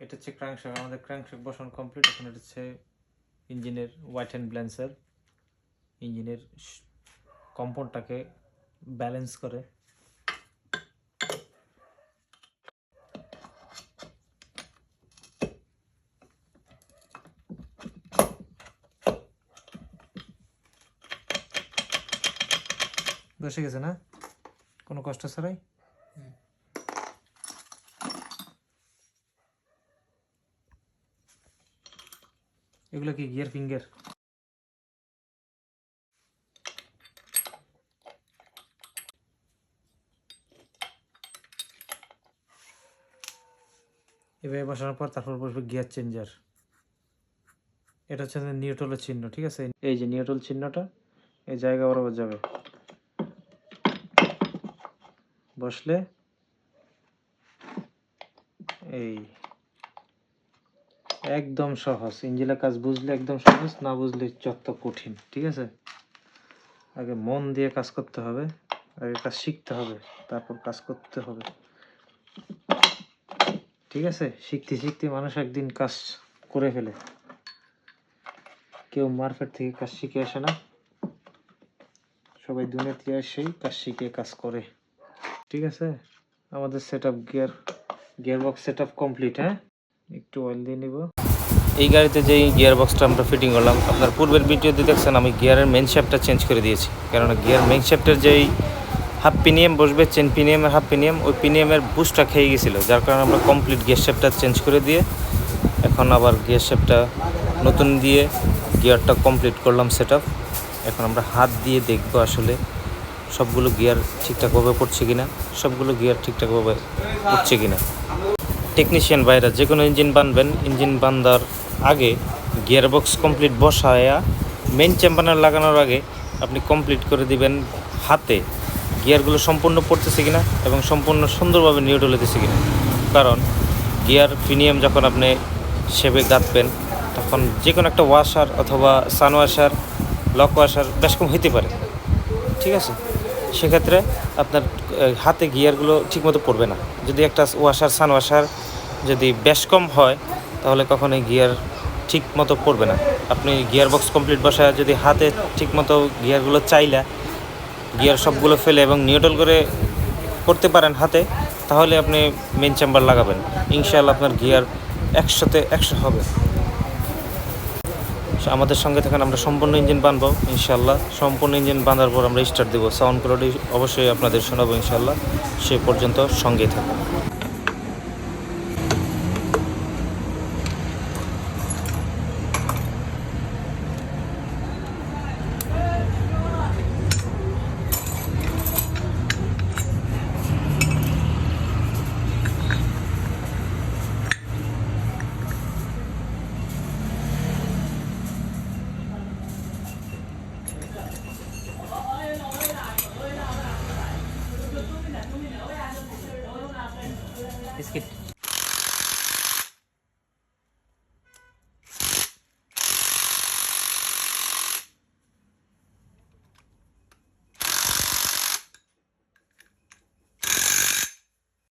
এটা হচ্ছে ক্র্যাঙ্কশ্যাফট, আমাদের ক্র্যাঙ্কশ্যাফট বসানো কমপ্লিট। এখন এটা হচ্ছে ইঞ্জিনের হোয়াইট অ্যান্ড ব্যালেন্সার, ইঞ্জিনের কম্পাউন্ডটাকে ব্যালেন্স করে। বসে গেছে না কোনো কষ্ট ছাড়াই। এগুলো কি গিয়ার ফিঙ্গার? এভাবে বসানোর পর তারপর বসবে গিয়ার চেঞ্জার। এটা হচ্ছে নিউট্রালের চিহ্ন, ঠিক আছে? এই যে নিউট্রাল চিহ্নটা এই জায়গা বরাবর যাবে, বসলে এই একদম সহজ। ইঞ্জিনের কাজ বুঝলে একদম সহজ, না বুঝলে যত কঠিন, ঠিক আছে? আগে মন দিয়ে কাজ করতে হবে, আগে কাজ শিখতে হবে, তারপর কাজ করতে হবে, ঠিক আছে? শিখতে শিখতে মানুষ একদিন কাজ করে ফেলে। কেউ মার্কেট থেকে কাজ শিখে আসে না, সবাই দুনিয়াতে এসেই কাজ শিখে কাজ করে, ঠিক আছে? আমাদের সেটআপ গিয়ারবক্স সেটআপ কমপ্লিট। হ্যাঁ, একটু অয়েল দিয়ে নিব। এই গাড়িতে যেই গিয়ার বক্সটা আমরা ফিটিং করলাম, আপনার পূর্বের ভিডিওতে দেখছেন আমি গিয়ারের মেন শ্যাফটটা চেঞ্জ করে দিয়েছি। কেননা গিয়ার মেন শ্যাফটের যেই হাফ পিনিয়াম বসবে, চেন পিনিয়ামের হাফ পিনিয়াম, ওই পিনিয়ামের বুস্টটা খেয়ে গেছিলো, যার কারণে আমরা কমপ্লিট গিয়ার শ্যাফটটা চেঞ্জ করে দিয়ে এখন আবার গিয়ার শ্যাফটটা নতুন দিয়ে গিয়ারটা কমপ্লিট করলাম সেটআপ। এখন আমরা হাত দিয়ে দেখব আসলে সবগুলো গিয়ার ঠিকঠাকভাবে পড়ছে কিনা, সবগুলো গিয়ার ঠিকঠাকভাবে পড়ছে কিনা। টেকনিশিয়ান ভাইরা যে কোনো ইঞ্জিন বানবেন, ইঞ্জিন বান্ধার আগে গিয়ার বক্স কমপ্লিট বসায়া মেইন চেম্বারে লাগানোর আগে আপনি কমপ্লিট করে দিবেন হাতে গিয়ারগুলো সম্পূর্ণ পড়তেছে কিনা এবং সম্পূর্ণ সুন্দরভাবে নিউট্রাল হতেছে কিনা। কারণ গিয়ার পিনিয়াম যখন আপনি শেপে গাঁথবেন, তখন যে কোনো একটা ওয়াশার অথবা সান ওয়াশার, লক ওয়াশার বেশ কম হইতে পারে, ঠিক আছে? সেক্ষেত্রে আপনার হাতে গিয়ারগুলো ঠিকমতো পড়বে না। যদি একটা ওয়াশার সান ওয়াশার যদি বেশ কম হয়, তাহলে কখনোই গিয়ার ঠিক মতো পড়বে না। আপনি গিয়ার বক্স কমপ্লিট বসায় যদি হাতে ঠিকমতো গিয়ারগুলো চাইলা গিয়ার সবগুলো ফেলে এবং নিউট্রাল করে করতে পারেন হাতে, তাহলে আপনি মেন চেম্বার লাগাবেন, ইনশাআল্লাহ আপনার গিয়ার 100তে 100 হবে। আমাদের সঙ্গে থাকেন, আমরা সম্পূর্ণ ইঞ্জিন বানবো ইনশাআল্লাহ। সম্পূর্ণ ইঞ্জিন বাঁধার পর আমরা স্টার্ট দেবো, সাউন্ড কোয়ালিটি অবশ্যই আপনাদের শোনাবো ইনশাআল্লাহ। সে পর্যন্ত সঙ্গেই থাকুন। বিস্কিট